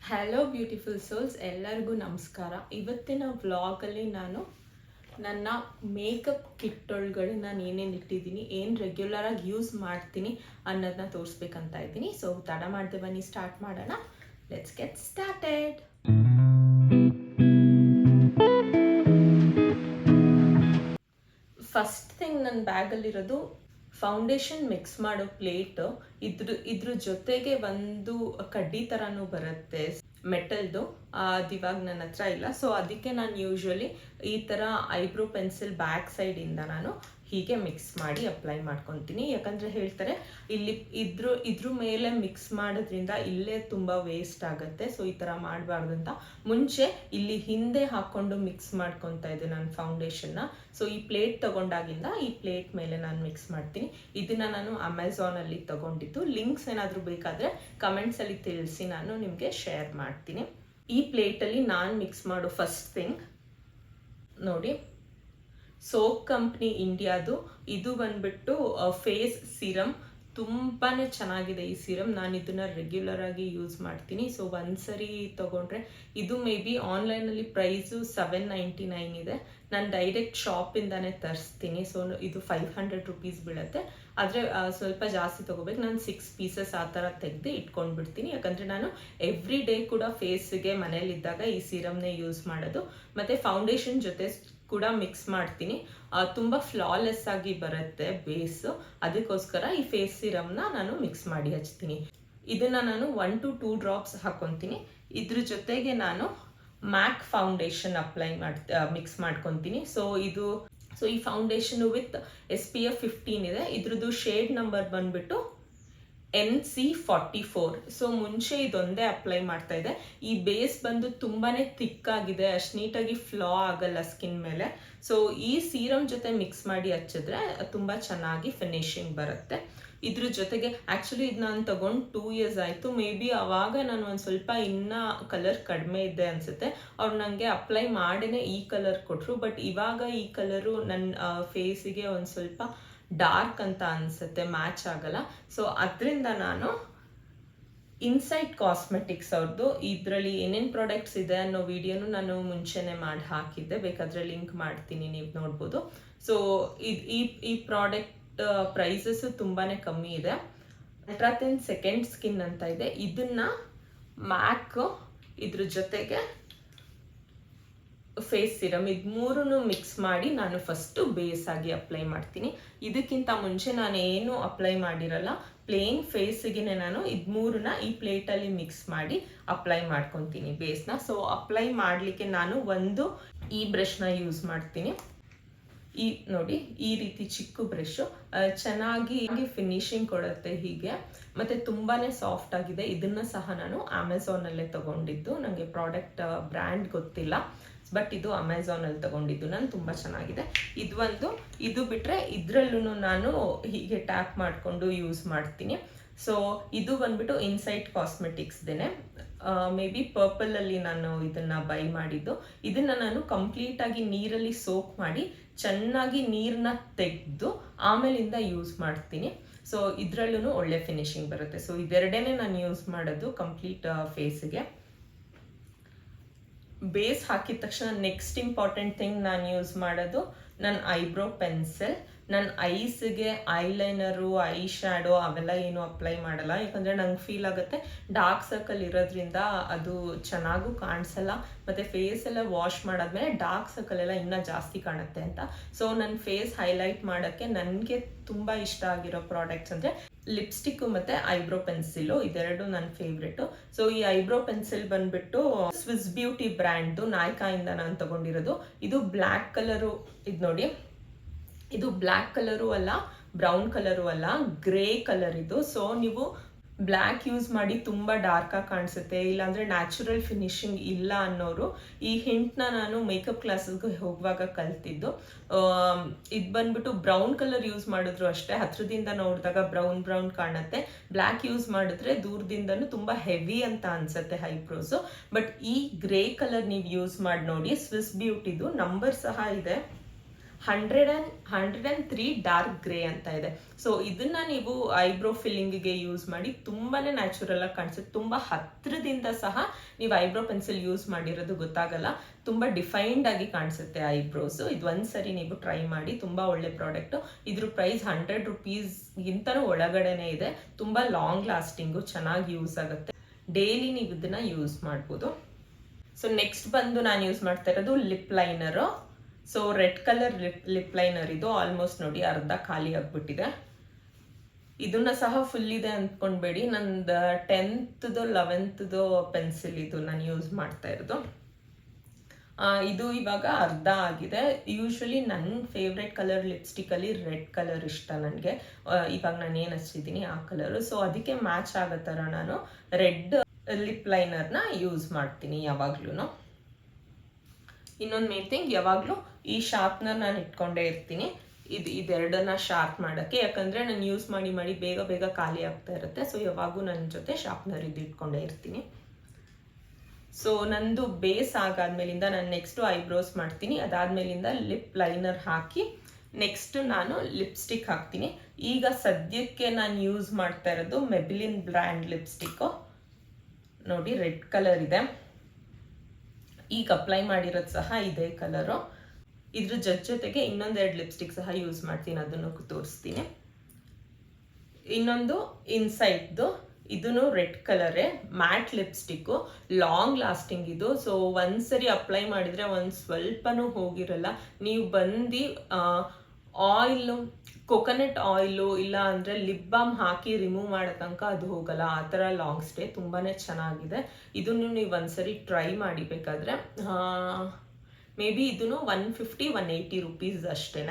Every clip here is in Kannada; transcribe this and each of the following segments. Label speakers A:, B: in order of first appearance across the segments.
A: ಹಲೋ ಬ್ಯೂಟಿಫುಲ್ ಸೋಲ್ಸ್, ಎಲ್ಲರಿಗೂ ನಮಸ್ಕಾರ. ಇವತ್ತಿನ ವ್ಲಾಗಲ್ಲಿ ನಾನು ನನ್ನ ಮೇಕಪ್ ಕಿಟ್ಟೊಳಗಡೆ ನಾನು ಏನೇನು ಇಟ್ಟಿದ್ದೀನಿ, ಏನು ರೆಗ್ಯುಲರಾಗಿ ಯೂಸ್ ಮಾಡ್ತೀನಿ ಅನ್ನೋದನ್ನ ತೋರಿಸ್ಬೇಕಂತ ಇದ್ದೀನಿ. ಸೊ ತಡ ಮಾಡದೆ ಬನ್ನಿ, ಸ್ಟಾರ್ಟ್ ಮಾಡೋಣ. Let's get started. First thing ನನ್ನ ಬ್ಯಾಗಲ್ಲಿರೋದು ಫೌಂಡೇಶನ್ ಮಿಕ್ಸ್ ಮಾಡೋ ಪ್ಲೇಟ್. ಇದ್ರ ಜೊತೆಗೆ ಒಂದು ಕಡ್ಡಿ ಥರನೂ ಬರುತ್ತೆ ಮೆಟಲ್ದು. ಅದು ಇವಾಗ ನನ್ನ ಹತ್ರ ಇಲ್ಲ. ಸೊ ಅದಕ್ಕೆ ನಾನು ಯೂಶ್ವಲಿ ಈ ಥರ ಐಬ್ರೋ ಪೆನ್ಸಿಲ್ ಬ್ಯಾಕ್ ಸೈಡಿಂದ ನಾನು ಹೀಗೆ ಮಿಕ್ಸ್ ಮಾಡಿ ಅಪ್ಲೈ ಮಾಡ್ಕೊತೀನಿ. ಯಾಕಂದರೆ ಹೇಳ್ತಾರೆ ಇಲ್ಲಿ ಇದ್ರ ಮೇಲೆ ಮಿಕ್ಸ್ ಮಾಡೋದ್ರಿಂದ ಇಲ್ಲೇ ತುಂಬ ವೇಸ್ಟ್ ಆಗುತ್ತೆ. ಸೊ ಈ ಥರ ಮಾಡಬಾರ್ದು ಅಂತ ಮುಂಚೆ ಇಲ್ಲಿ ಹಿಂದೆ ಹಾಕ್ಕೊಂಡು ಮಿಕ್ಸ್ ಮಾಡ್ಕೊತಾ ಇದ್ದೆ ನಾನು ಫೌಂಡೇಶನ್ನ. ಸೊ ಈ ಪ್ಲೇಟ್ ತೊಗೊಂಡಾಗಿಂದ ಈ ಪ್ಲೇಟ್ ಮೇಲೆ ನಾನು ಮಿಕ್ಸ್ ಮಾಡ್ತೀನಿ. ಇದನ್ನು ನಾನು ಅಮೆಝಾನಲ್ಲಿ ತೊಗೊಂಡಿದ್ದು. ಲಿಂಕ್ಸ್ ಏನಾದರೂ ಬೇಕಾದರೆ ಕಮೆಂಟ್ಸಲ್ಲಿ ತಿಳಿಸಿ, ನಾನು ನಿಮಗೆ ಶೇರ್ ಮಾಡ್ತೀನಿ. ಈ ಪ್ಲೇಟಲ್ಲಿ ನಾನು ಮಿಕ್ಸ್ ಮಾಡೋ ಫಸ್ಟ್ ಥಿಂಗ್ ನೋಡಿ, ಸೋಪ್ ಕಂಪ್ನಿ ಇಂಡಿಯಾದು ಇದು ಬಂದ್ಬಿಟ್ಟು ಫೇಸ್ ಸಿರಮ್. ತುಂಬಾ ಚೆನ್ನಾಗಿದೆ ಈ ಸಿರಮ್. ನಾನು ಇದನ್ನು ರೆಗ್ಯುಲರ್ ಆಗಿ ಯೂಸ್ ಮಾಡ್ತೀನಿ. ಸೊ ಒಂದ್ಸರಿ ತೊಗೊಂಡ್ರೆ ಇದು ಮೇ ಬಿ ಆನ್ಲೈನಲ್ಲಿ ಪ್ರೈಸು $7.99 ಇದೆ. ನಾನು ಡೈರೆಕ್ಟ್ ಶಾಪಿಂದಾನೇ ತರಿಸ್ತೀನಿ. ಸೊ ಇದು 500 ರೂಪೀಸ್ ಬೀಳುತ್ತೆ. ಆದರೆ ಸ್ವಲ್ಪ ಜಾಸ್ತಿ ತೊಗೋಬೇಕು. ನಾನು 6 ಪೀಸಸ್ ಆ ಥರ ತೆಗೆದು ಇಟ್ಕೊಂಡ್ಬಿಡ್ತೀನಿ. ಯಾಕಂದರೆ ನಾನು ಎವ್ರಿ ಡೇ ಕೂಡ ಫೇಸ್ಗೆ ಮನೇಲಿದ್ದಾಗ ಈ ಸಿರಮ್ನೇ ಯೂಸ್ ಮಾಡೋದು. ಮತ್ತು ಫೌಂಡೇಶನ್ ಜೊತೆ ಕೂಡ ಮಿಕ್ಸ್ ಮಾಡ್ತೀನಿ. ತುಂಬ ಫ್ಲಾಲೆಸ್ ಆಗಿ ಬರುತ್ತೆ ಬೇಸು. ಅದಕ್ಕೋಸ್ಕರ ಈ ಫೇಸ್ ಸಿರಮ್ನ ನಾನು ಮಿಕ್ಸ್ ಮಾಡಿ ಹಚ್ತೀನಿ. ಇದನ್ನು ನಾನು 1 to 2 ಡ್ರಾಪ್ಸ್ ಹಾಕ್ಕೊತೀನಿ. ಇದ್ರ ಜೊತೆಗೆ ನಾನು ಮ್ಯಾಕ್ ಫೌಂಡೇಶನ್ ಮಿಕ್ಸ್ ಮಾಡ್ಕೊತೀನಿ. ಸೊ ಈ ಫೌಂಡೇಶನು ವಿತ್ SPF 15 ಇದೆ. ಇದ್ರದ್ದು ಶೇಡ್ ನಂಬರ್ ಬಂದ್ಬಿಟ್ಟು NC44. ಸೊ ಮುಂಚೆ ಇದೊಂದೇ ಅಪ್ಲೈ ಮಾಡ್ತಾ ಇದೆ. ಈ ಬೇಸ್ ಬಂದು ತುಂಬಾ ಥಿಕ್ಕಾಗಿದೆ, ಅಷ್ಟು ನೀಟಾಗಿ ಫ್ಲಾ ಆಗಲ್ಲ ಸ್ಕಿನ್ ಮೇಲೆ. ಸೊ ಈ ಸೀರಮ್ ಜೊತೆ ಮಿಕ್ಸ್ ಮಾಡಿ ಹಚ್ಚಿದ್ರೆ ತುಂಬ ಚೆನ್ನಾಗಿ ಫಿನಿಶಿಂಗ್ ಬರುತ್ತೆ. ಇದ್ರ ಜೊತೆಗೆ ಆ್ಯಕ್ಚುಲಿ ಇದು ನಾನು ತಗೊಂಡು 2 years ಆಯಿತು. ಮೇ ಬಿ ಆವಾಗ ನಾನು ಒಂದು ಸ್ವಲ್ಪ ಇನ್ನೂ ಕಲರ್ ಕಡಿಮೆ ಇದೆ ಅನಿಸುತ್ತೆ. ಅವ್ರು ನನಗೆ ಅಪ್ಲೈ ಮಾಡಿನೇ ಈ ಕಲರ್ ಕೊಟ್ಟರು. ಬಟ್ ಇವಾಗ ಈ ಕಲರು ನನ್ನ ಫೇಸಿಗೆ ಒಂದು ಸ್ವಲ್ಪ ಡಾರ್ಕ್ ಅಂತ ಅನಿಸುತ್ತೆ, ಮ್ಯಾಚ್ ಆಗಲ್ಲ. ಸೊ ಅದರಿಂದ ನಾನು ಇನ್ಸೈಟ್ ಕಾಸ್ಮೆಟಿಕ್ಸ್ ಅವ್ರದ್ದು ಇದರಲ್ಲಿ ಏನೇನು ಪ್ರಾಡಕ್ಟ್ಸ್ ಇದೆ ಅನ್ನೋ ವಿಡಿಯೋನು ನಾನು ಮುಂಚೆನೇ ಮಾಡಿ ಹಾಕಿದ್ದೆ. ಬೇಕಾದರೆ ಲಿಂಕ್ ಮಾಡ್ತೀನಿ, ನೀವು ನೋಡ್ಬೋದು. ಸೊ ಈ ಪ್ರಾಡಕ್ಟ್ ಪ್ರೈಸಸ್ಸು ತುಂಬಾ ಕಮ್ಮಿ ಇದೆ. ಅಲ್ಟ್ರಾ ಥಿನ್ ಸೆಕೆಂಡ್ ಸ್ಕಿನ್ ಅಂತ ಇದೆ. ಇದನ್ನು ಮ್ಯಾಕ್ ಇದ್ರ ಜೊತೆಗೆ ಫೇಸ್ ಸಿರಮ್ ಇದು ಮೂರನ್ನು ಮಿಕ್ಸ್ ಮಾಡಿ ನಾನು ಫಸ್ಟು ಬೇಸ್ ಆಗಿ ಅಪ್ಲೈ ಮಾಡ್ತೀನಿ. ಇದಕ್ಕಿಂತ ಮುಂಚೆ ನಾನು ಏನು ಅಪ್ಲೈ ಮಾಡಿರಲ್ಲ, ಪ್ಲೇನ್ ಫೇಸಿಗೆ ನಾನು ಇದು ಮೂರನ್ನ ಈ ಪ್ಲೇಟಲ್ಲಿ ಮಿಕ್ಸ್ ಮಾಡಿ ಅಪ್ಲೈ ಮಾಡ್ಕೊತೀನಿ ಬೇಸ್ನ. ಸೊ ಅಪ್ಲೈ ಮಾಡಲಿಕ್ಕೆ ನಾನು ಒಂದು ಈ ಬ್ರಷ್ನ ಯೂಸ್ ಮಾಡ್ತೀನಿ. ಈ ನೋಡಿ, ಈ ರೀತಿ ಚಿಕ್ಕ ಬ್ರಷು ಚೆನ್ನಾಗಿ ಫಿನಿಶಿಂಗ್ ಕೊಡುತ್ತೆ ಹೀಗೆ. ಮತ್ತು ತುಂಬಾ ಸಾಫ್ಟ್ ಆಗಿದೆ. ಇದನ್ನು ಸಹ ನಾನು ಅಮೆಝಾನಲ್ಲೇ ತೊಗೊಂಡಿದ್ದು. ನನಗೆ ಪ್ರಾಡಕ್ಟ್ ಬ್ರ್ಯಾಂಡ್ ಗೊತ್ತಿಲ್ಲ, ಬಟ್ ಇದು ಅಮೆಝಾನಲ್ಲಿ ತೊಗೊಂಡಿದ್ದು ನಾನು. ತುಂಬ ಚೆನ್ನಾಗಿದೆ. ಇದು ಬಿಟ್ಟರೆ ಇದರಲ್ಲೂ ನಾನು ಹೀಗೆ ಟ್ಯಾಪ್ ಮಾಡಿಕೊಂಡು ಯೂಸ್ ಮಾಡ್ತೀನಿ. ಸೊ ಇದು ಬಂದ್ಬಿಟ್ಟು ಇನ್ಸೈಟ್ ಕಾಸ್ಮೆಟಿಕ್ಸ್ದೇನೆ. ಮೇ ಬಿ ಪರ್ಪಲಲ್ಲಿ ನಾನು ಇದನ್ನು ಬೈ ಮಾಡಿದ್ದು. ಇದನ್ನು ನಾನು ಕಂಪ್ಲೀಟಾಗಿ ನೀರಲ್ಲಿ ಸೋಕ್ ಮಾಡಿ ಚೆನ್ನಾಗಿ ನೀರನ್ನ ತೆಗೆದು ಆಮೇಲಿಂದ ಯೂಸ್ ಮಾಡ್ತೀನಿ. ಸೊ ಇದರಲ್ಲೂ ಒಳ್ಳೆ ಫಿನಿಶಿಂಗ್ ಬರುತ್ತೆ. ಸೊ ಇದೆರಡೇ ನಾನು ಯೂಸ್ ಮಾಡೋದು ಕಂಪ್ಲೀಟ್ ಫೇಸಿಗೆ. ಬೇಸ್ ಹಾಕಿದ ತಕ್ಷಣ ನೆಕ್ಸ್ಟ್ ಇಂಪಾರ್ಟೆಂಟ್ ಥಿಂಗ್ ನಾನು ಯೂಸ್ ಮಾಡೋದು ನನ್ನ ಐಬ್ರೋ ಪೆನ್ಸಿಲ್. ನನ್ನ ಐಸ್ಗೆ ಐಲೈನರು, ಐ ಶ್ಯಾಡೋ ಅವೆಲ್ಲ ಏನು ಅಪ್ಲೈ ಮಾಡಲ್ಲ. ಯಾಕಂದರೆ ನಂಗೆ ಫೀಲ್ ಆಗುತ್ತೆ ಡಾರ್ಕ್ ಸರ್ಕಲ್ ಇರೋದ್ರಿಂದ ಅದು ಚೆನ್ನಾಗೂ ಕಾಣಿಸಲ್ಲ. ಮತ್ತು ಫೇಸೆಲ್ಲ ವಾಶ್ ಮಾಡಾದ್ಮೇಲೆ ಡಾರ್ಕ್ ಸರ್ಕಲ್ ಎಲ್ಲ ಇನ್ನೂ ಜಾಸ್ತಿ ಕಾಣುತ್ತೆ ಅಂತ. ಸೊ ನನ್ನ ಫೇಸ್ ಹೈಲೈಟ್ ಮಾಡೋಕ್ಕೆ ನನಗೆ ತುಂಬ ಇಷ್ಟ ಆಗಿರೋ ಪ್ರಾಡಕ್ಟ್ಸ್ ಅಂದರೆ ಲಿಪ್ಸ್ಟಿಕ್ಕು ಮತ್ತು ಐಬ್ರೋ ಪೆನ್ಸಿಲು. ಇದೆರಡು ನನ್ನ ಫೇವ್ರೆಟು. ಸೊ ಈ ಐಬ್ರೋ ಪೆನ್ಸಿಲ್ ಬಂದ್ಬಿಟ್ಟು ಸ್ವಿಸ್ ಬ್ಯೂಟಿ ಬ್ರ್ಯಾಂಡ್ದು, ನಾಯ್ಕಾಯಿಂದ ನಾನು ತಗೊಂಡಿರೋದು. ಇದು ಬ್ಲ್ಯಾಕ್ ಕಲರು. ಇದು ನೋಡಿ, ಇದು ಬ್ಲ್ಯಾಕ್ ಕಲರು ಅಲ್ಲ, ಬ್ರೌನ್ ಕಲರು ಅಲ್ಲ, ಗ್ರೇ ಕಲರ್ ಇದು. ಸೊ ನೀವು ಬ್ಲ್ಯಾಕ್ ಯೂಸ್ ಮಾಡಿ ತುಂಬ ಡಾರ್ಕಾಗಿ ಕಾಣಿಸುತ್ತೆ, ಇಲ್ಲಾಂದರೆ ನ್ಯಾಚುರಲ್ ಫಿನಿಶಿಂಗ್ ಇಲ್ಲ ಅನ್ನೋರು ಈ ಹಿಂಟ್ನ ನಾನು ಮೇಕಪ್ ಕ್ಲಾಸಸ್ಗೆ ಹೋಗುವಾಗ ಕಲ್ತಿದ್ದು. ಇದು ಬಂದ್ಬಿಟ್ಟು ಬ್ರೌನ್ ಕಲರ್ ಯೂಸ್ ಮಾಡಿದ್ರು ಅಷ್ಟೇ, ಹತ್ರದಿಂದ ನೋಡಿದಾಗ ಬ್ರೌನ್ ಕಾಣುತ್ತೆ. ಬ್ಲ್ಯಾಕ್ ಯೂಸ್ ಮಾಡಿದ್ರೆ ದೂರದಿಂದನೂ ತುಂಬ ಹೆವಿ ಅಂತ ಅನ್ಸುತ್ತೆ ಐಬ್ರೋಸು. ಬಟ್ ಈ ಗ್ರೇ ಕಲರ್ ನೀವು ಯೂಸ್ ಮಾಡಿ ನೋಡಿ. ಸ್ವಿಸ್ ಬ್ಯೂಟಿದು ನಂಬರ್ ಸಹ ಇದೆ, 103 ಡಾರ್ಕ್ ಗ್ರೇ ಅಂತ ಇದೆ. ಸೊ ಇದನ್ನ ನೀವು ಐಬ್ರೋ ಫಿಲ್ಲಿಂಗ್ಗೆ ಯೂಸ್ ಮಾಡಿ ತುಂಬಾನೇ ನ್ಯಾಚುರಲ್ ಆಗಿ ಕಾಣಿಸುತ್ತೆ. ತುಂಬಾ ಹತ್ರದಿಂದ ಸಹ ನೀವು ಐಬ್ರೋ ಪೆನ್ಸಿಲ್ ಯೂಸ್ ಮಾಡಿರೋದು ಗೊತ್ತಾಗಲ್ಲ, ತುಂಬಾ ಡಿಫೈನ್ಡ್ ಆಗಿ ಕಾಣಿಸುತ್ತೆ ಐಬ್ರೋಸ್. ಇದು ಒಂದ್ಸರಿ ನೀವು ಟ್ರೈ ಮಾಡಿ, ತುಂಬಾ ಒಳ್ಳೆ ಪ್ರಾಡಕ್ಟ್. ಇದ್ರ ಪ್ರೈಸ್ 100 ರುಪೀಸ್ಗಿಂತನೂ ಒಳಗಡೆನೆ ಇದೆ. ತುಂಬಾ ಲಾಂಗ್ ಲಾಸ್ಟಿಂಗು, ಚೆನ್ನಾಗಿ ಯೂಸ್ ಆಗುತ್ತೆ. ಡೈಲಿ ನೀವು ಇದನ್ನ ಯೂಸ್ ಮಾಡ್ಬೋದು. ಸೊ ನೆಕ್ಸ್ಟ್ ಬಂದು ನಾನು ಯೂಸ್ ಮಾಡ್ತಾ ಇರೋದು lip liner. So red colour lip liner ಇದು. ಆಲ್ಮೋಸ್ಟ್ ನೋಡಿ ಅರ್ಧ ಖಾಲಿ ಆಗ್ಬಿಟ್ಟಿದೆ. ಇದನ್ನ ಸಹ ಫುಲ್ ಇದೆ ಅಂದ್ಕೊಂಡ್ಬೇಡಿ, ನಂದು 10th 11th ಪೆನ್ಸಿಲ್ ಇದು ನಾನು ಯೂಸ್ ಮಾಡ್ತಾ ಇರೋದು. ಇದು ಇವಾಗ ಅರ್ಧ ಆಗಿದೆ. ಯೂಶ್ವಲಿ ನನ್ನ ಫೇವ್ರೆಟ್ ಕಲರ್ ಲಿಪ್ಸ್ಟಿಕಲ್ಲಿ ರೆಡ್ ಕಲರ್ ಇಷ್ಟ ನನಗೆ. ಇವಾಗ ನಾನು ಏನು ಹಚ್ಚಿದ್ದೀನಿ ಆ ಕಲರು. ಸೊ ಅದಕ್ಕೆ ಮ್ಯಾಚ್ ಆಗೋ ಥರ ನಾನು ರೆಡ್ ಲಿಪ್ ಲೈನರ್ನ ಯೂಸ್ ಮಾಡ್ತೀನಿ ಯಾವಾಗ್ಲೂ. ಇನ್ನೊಂದು ಮೇನ್ ಥಿಂಗ್, ಯಾವಾಗಲೂ ಈ ಶಾರ್ಪ್ನರ್ ನಾನು ಇಟ್ಕೊಂಡೇ ಇರ್ತೀನಿ, ಇದೆರಡನ್ನ ಶಾರ್ಪ್ ಮಾಡೋಕ್ಕೆ. ಯಾಕಂದರೆ ನಾನು ಯೂಸ್ ಮಾಡಿ ಬೇಗ ಬೇಗ ಖಾಲಿ ಆಗ್ತಾ ಇರುತ್ತೆ. ಸೊ ಯಾವಾಗೂ ನನ್ನ ಜೊತೆ ಶಾರ್ಪ್ನರ್ ಇದು ಇಟ್ಕೊಂಡೇ ಇರ್ತೀನಿ. ಸೊ ನಂದು ಬೇಸ್ ಆಗಾದ್ಮೇಲಿಂದ ನಾನು ನೆಕ್ಸ್ಟು ಐಬ್ರೋಸ್ ಮಾಡ್ತೀನಿ. ಅದಾದ್ಮೇಲಿಂದ ಲಿಪ್ ಲೈನರ್ ಹಾಕಿ ನೆಕ್ಸ್ಟ್ ನಾನು ಲಿಪ್ಸ್ಟಿಕ್ ಹಾಕ್ತೀನಿ. ಈಗ ಸದ್ಯಕ್ಕೆ ನಾನು ಯೂಸ್ ಮಾಡ್ತಾ ಇರೋದು ಮೆಬಿಲಿನ್ ಬ್ರ್ಯಾಂಡ್ ಲಿಪ್ಸ್ಟಿಕ್ಕು. ನೋಡಿ ರೆಡ್ ಕಲರ್ ಇದೆ. ಈಗ ಅಪ್ಲೈ ಮಾಡಿರೋದು ಸಹ ಇದೇ ಕಲರು. ಇದ್ರ ಜೊತೆಗೆ ಇನ್ನೊಂದೆರಡು ಲಿಪ್ಸ್ಟಿಕ್ ಸಹ ಯೂಸ್ ಮಾಡ್ತೀನಿ, ಅದನ್ನು ತೋರಿಸ್ತೀನಿ. ಇನ್ನೊಂದು ಇನ್ಸೈಡ್ದು, ಇದನ್ನು ರೆಡ್ ಕಲರೇ, ಮ್ಯಾಟ್ ಲಿಪ್ಸ್ಟಿಕ್ಕು, ಲಾಂಗ್ ಲಾಸ್ಟಿಂಗ್ ಇದು. ಸೊ ಒಂದ್ಸರಿ ಅಪ್ಲೈ ಮಾಡಿದರೆ ಒಂದು ಸ್ವಲ್ಪನೂ ಹೋಗಿರಲ್ಲ. ನೀವು ಬಂದು ಆಯಿಲು, ಕೊಕೊನಟ್ ಆಯಿಲು ಇಲ್ಲ ಅಂದರೆ ಲಿಪ್ ಬಾಮ್ ಹಾಕಿ ರಿಮೂವ್ ಮಾಡೋ ತನಕ ಅದು ಹೋಗಲ್ಲ. ಆ ಥರ ಲಾಂಗ್ ಸ್ಟೇ, ತುಂಬಾ ಚೆನ್ನಾಗಿದೆ. ಇದನ್ನು ನೀವು ಒಂದ್ಸರಿ ಟ್ರೈ ಮಾಡಿ ಬೇಕಾದರೆ. ಮೇ ಬಿ ಇದನ್ನು 150-180 ರುಪೀಸ್ ಅಷ್ಟೇ.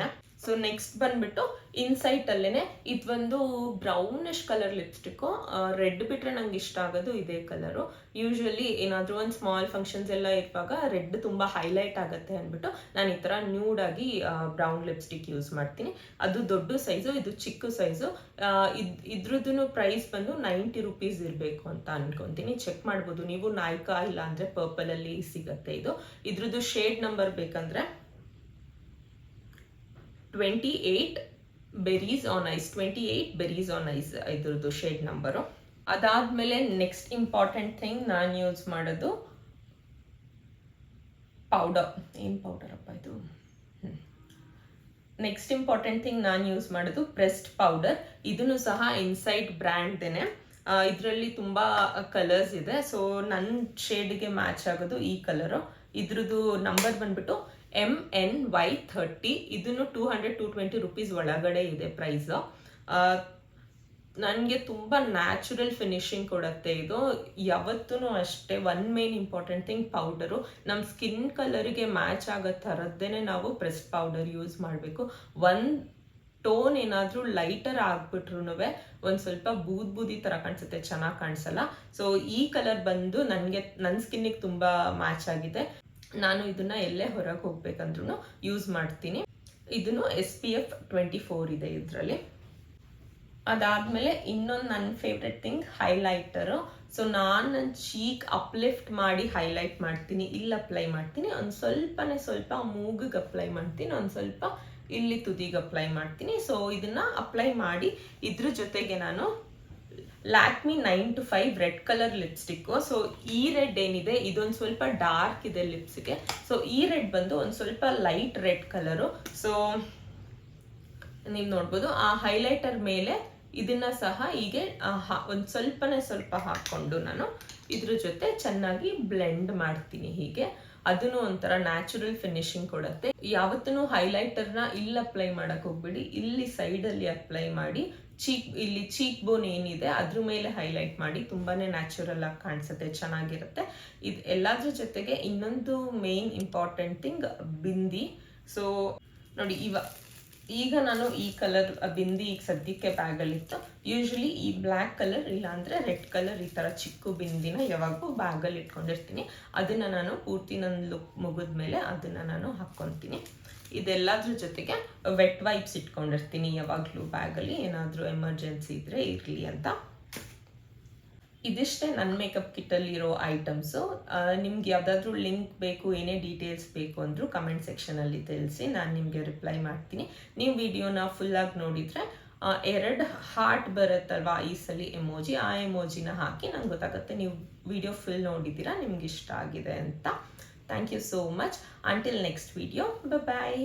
A: ಸೊ ನೆಕ್ಸ್ಟ್ ಬಂದ್ಬಿಟ್ಟು ಇನ್ಸೈಟ್ ಅಲ್ಲೇನೆ ಇದೊಂದು ಬ್ರೌನಿಶ್ ಕಲರ್ ಲಿಪ್ಸ್ಟಿಕ್ಕು. ರೆಡ್ ಬಿಟ್ರೆ ನಂಗೆ ಇಷ್ಟ ಆಗೋದು ಇದೇ ಕಲರು. ಯೂಶ್ವಲಿ ಏನಾದರೂ ಒಂದು ಸ್ಮಾಲ್ ಫಂಕ್ಷನ್ಸ್ ಎಲ್ಲ ಇರುವಾಗ ರೆಡ್ ತುಂಬ ಹೈಲೈಟ್ ಆಗುತ್ತೆ ಅಂದ್ಬಿಟ್ಟು ನಾನು ಈ ಥರ ನ್ಯೂಡಾಗಿ ಬ್ರೌನ್ ಲಿಪ್ಸ್ಟಿಕ್ ಯೂಸ್ ಮಾಡ್ತೀನಿ. ಅದು ದೊಡ್ಡ ಸೈಜು, ಇದು ಚಿಕ್ಕ ಸೈಜು. ಇದ್ರದ್ದು ಪ್ರೈಸ್ ಬಂದು 90 ರುಪೀಸ್ ಇರಬೇಕು ಅಂತ ಅನ್ಕೊತೀನಿ. ಚೆಕ್ ಮಾಡ್ಬೋದು ನೀವು. ನಾಯ್ಕಾ ಇಲ್ಲ ಅಂದರೆ ಪರ್ಪಲಲ್ಲಿ ಸಿಗುತ್ತೆ ಇದು. ಇದ್ರದ್ದು ಶೇಡ್ ನಂಬರ್ ಬೇಕಂದ್ರೆ 28 berries on ice, 28 berries on ice ಇದ್ರದ್ದು ಶೇಡ್ ನಂಬರು. ಅದಾದ್ಮೇಲೆ ನೆಕ್ಸ್ಟ್ ಇಂಪಾರ್ಟೆಂಟ್ ಥಿಂಗ್ ನಾನು ಯೂಸ್ ಮಾಡೋದು ಪೌಡರ್. ಏನು ಪೌಡರ್ ಅಪ್ಪ ಇದು? ನೆಕ್ಸ್ಟ್ ಇಂಪಾರ್ಟೆಂಟ್ ಥಿಂಗ್ ನಾನು ಯೂಸ್ ಮಾಡೋದು ಪ್ರೆಸ್ಡ್ ಪೌಡರ್. ಇದನ್ನು ಸಹ ಇನ್ಸೈಡ್ ಬ್ರ್ಯಾಂಡ್ದೇನೆ. ಇದರಲ್ಲಿ ತುಂಬ ಕಲರ್ಸ್ ಇದೆ. ಸೊ ನನ್ನ ಶೇಡ್ಗೆ ಮ್ಯಾಚ್ ಆಗೋದು ಈ ಕಲರು. ಇದ್ರದ್ದು ನಂಬರ್ ಬಂದ್ಬಿಟ್ಟು MNY30. ಇದನ್ನು 200-220 ರುಪೀಸ್ ಒಳಗಡೆ ಇದೆ ಪ್ರೈಸು. ನನಗೆ ತುಂಬ ನ್ಯಾಚುರಲ್ ಫಿನಿಶಿಂಗ್ ಕೊಡುತ್ತೆ ಇದು. ಯಾವತ್ತೂ ಅಷ್ಟೇ one main important thing powder. ನಮ್ಮ ಸ್ಕಿನ್ ಕಲರಿಗೆ ಮ್ಯಾಚ್ ಆಗೋ ಥರದ್ದೇ ನಾವು ಪ್ರೆಸ್ ಪೌಡರ್ ಯೂಸ್ ಮಾಡಬೇಕು. ಒಂದು ಟೋನ್ ಏನಾದರೂ ಲೈಟರ್ ಆಗಿಬಿಟ್ರು ಒಂದು ಸ್ವಲ್ಪ ಬೂದಿ ಥರ ಕಾಣಿಸುತ್ತೆ, ಚೆನ್ನಾಗಿ ಕಾಣಿಸಲ್ಲ. ಸೊ ಈ ಕಲರ್ ಬಂದು ನನ್ನ ಸ್ಕಿನ್ನಿಗೆ ತುಂಬ ಮ್ಯಾಚ್ ಆಗಿದೆ. ನಾನು ಇದನ್ನು ಎಲ್ಲೇ ಹೊರಗೆ ಹೋಗ್ಬೇಕಂದ್ರೂ ಯೂಸ್ ಮಾಡ್ತೀನಿ. ಇದನ್ನು SPF 24 ಇದೆ ಇದರಲ್ಲಿ. ಅದಾದಮೇಲೆ ಇನ್ನೊಂದು ನನ್ನ ಫೇವ್ರೆಟ್ ಥಿಂಗ್ ಹೈಲೈಟರು. ಸೊ ನಾನು ನನ್ನ ಚೀಕ್ ಅಪ್ಲಿಫ್ಟ್ ಮಾಡಿ ಹೈಲೈಟ್ ಮಾಡ್ತೀನಿ, ಇಲ್ಲಿ ಅಪ್ಲೈ ಮಾಡ್ತೀನಿ, ಒಂದು ಸ್ವಲ್ಪ ಮೂಗಿಗೆ ಅಪ್ಲೈ ಮಾಡ್ತೀನಿ, ಒಂದು ಸ್ವಲ್ಪ ಇಲ್ಲಿ ತುದಿಗೆ ಅಪ್ಲೈ ಮಾಡ್ತೀನಿ. ಸೊ ಇದನ್ನು ಅಪ್ಲೈ ಮಾಡಿ ಇದ್ರ ಜೊತೆಗೆ ನಾನು Lakme 9to5 red colour lipstick. So ಈ ರೆಡ್ ಏನಿದೆ ಇದೊಂದು ಸ್ವಲ್ಪ ಡಾರ್ಕ್ ಇದೆ ಲಿಪ್ಸ್ಗೆ. ಸೊ ಈ ರೆಡ್ ಬಂದು ಒಂದು ಸ್ವಲ್ಪ ಲೈಟ್ ರೆಡ್ ಕಲರು. ಸೊ ನೀವು ನೋಡ್ಬೋದು ಆ ಹೈಲೈಟರ್ ಮೇಲೆ ಇದನ್ನ ಸಹ ಹೀಗೆ ಒಂದು ಸ್ವಲ್ಪ ಹಾಕ್ಕೊಂಡು ನಾನು ಇದ್ರ ಜೊತೆ ಚೆನ್ನಾಗಿ ಬ್ಲೆಂಡ್ ಮಾಡ್ತೀನಿ ಹೀಗೆ. ಅದನ್ನು ಒಂಥರ ನ್ಯಾಚುರಲ್ ಫಿನಿಶಿಂಗ್ ಕೊಡುತ್ತೆ. ಯಾವತ್ತೂ ಹೈಲೈಟರ್ನ ಇಲ್ಲಿ ಅಪ್ಲೈ ಮಾಡಕ್ಕೆ ಹೋಗ್ಬೇಡಿ, ಇಲ್ಲಿ ಸೈಡಲ್ಲಿ ಅಪ್ಲೈ ಮಾಡಿ ಇಲ್ಲಿ ಚೀಕ್ ಬೋನ್ ಏನಿದೆ ಅದ್ರ ಮೇಲೆ ಹೈಲೈಟ್ ಮಾಡಿ. ತುಂಬಾ ನ್ಯಾಚುರಲ್ ಆಗಿ ಕಾಣಿಸುತ್ತೆ, ಚೆನ್ನಾಗಿರುತ್ತೆ. ಇದು ಎಲ್ಲದ್ರ ಜೊತೆಗೆ ಇನ್ನೊಂದು main important thing bindi. So ನೋಡಿ ಈಗ ನಾನು ಈ ಕಲರ್ ಬಿಂದಿ ಈಗ ಸದ್ಯಕ್ಕೆ ಬ್ಯಾಗಲ್ಲಿತ್ತು. ಯೂಶ್ವಲಿ ಈ ಬ್ಲ್ಯಾಕ್ ಕಲರ್ ಇಲ್ಲಾಂದರೆ ರೆಡ್ ಕಲರ್ ಈ ಥರ ಚಿಕ್ಕ ಬಿಂದಿನ ಯಾವಾಗೂ ಬ್ಯಾಗಲ್ಲಿ ಇಟ್ಕೊಂಡಿರ್ತೀನಿ. ಅದನ್ನು ನಾನು ಪೂರ್ತಿ ನನ್ನ ಲುಕ್ ಮುಗಿದ್ಮೇಲೆ ಅದನ್ನು ನಾನು ಹಾಕ್ಕೊತೀನಿ. ಇದೆಲ್ಲದ್ರ ಜೊತೆಗೆ ವೆಟ್ ವೈಪ್ಸ್ ಇಟ್ಕೊಂಡಿರ್ತೀನಿ ಯಾವಾಗಲೂ ಬ್ಯಾಗಲ್ಲಿ, ಏನಾದರೂ ಎಮರ್ಜೆನ್ಸಿ ಇದ್ದರೆ ಇರಲಿ ಅಂತ. ಇದಿಷ್ಟೇ ನನ್ನ ಮೇಕಪ್ ಕಿಟ್ಟಲ್ಲಿರೋ ಐಟಮ್ಸು. ನಿಮ್ಗೆ ಯಾವುದಾದ್ರೂ ಲಿಂಕ್ ಬೇಕು, ಏನೇ ಡೀಟೇಲ್ಸ್ ಬೇಕು ಅಂದರೂ ಕಮೆಂಟ್ ಸೆಕ್ಷನಲ್ಲಿ ತಿಳಿಸಿ, ನಾನು ನಿಮಗೆ ರಿಪ್ಲೈ ಮಾಡ್ತೀನಿ. ನೀವು ವಿಡಿಯೋನ ಫುಲ್ಲಾಗಿ ನೋಡಿದರೆ 2 ಹಾರ್ಟ್ ಬರುತ್ತಲ್ವಾ ಈ ಸಲ ಎಮೋಜಿ, ಆ ಎಮೋಜಿನ ಹಾಕಿ ನಂಗೆ ಗೊತ್ತಾಗುತ್ತೆ ನೀವು ವಿಡಿಯೋ ಫುಲ್ ನೋಡಿದ್ದೀರಾ, ನಿಮ್ಗೆ ಇಷ್ಟ ಆಗಿದೆ ಅಂತ. Thank you so much. Until next video, bye.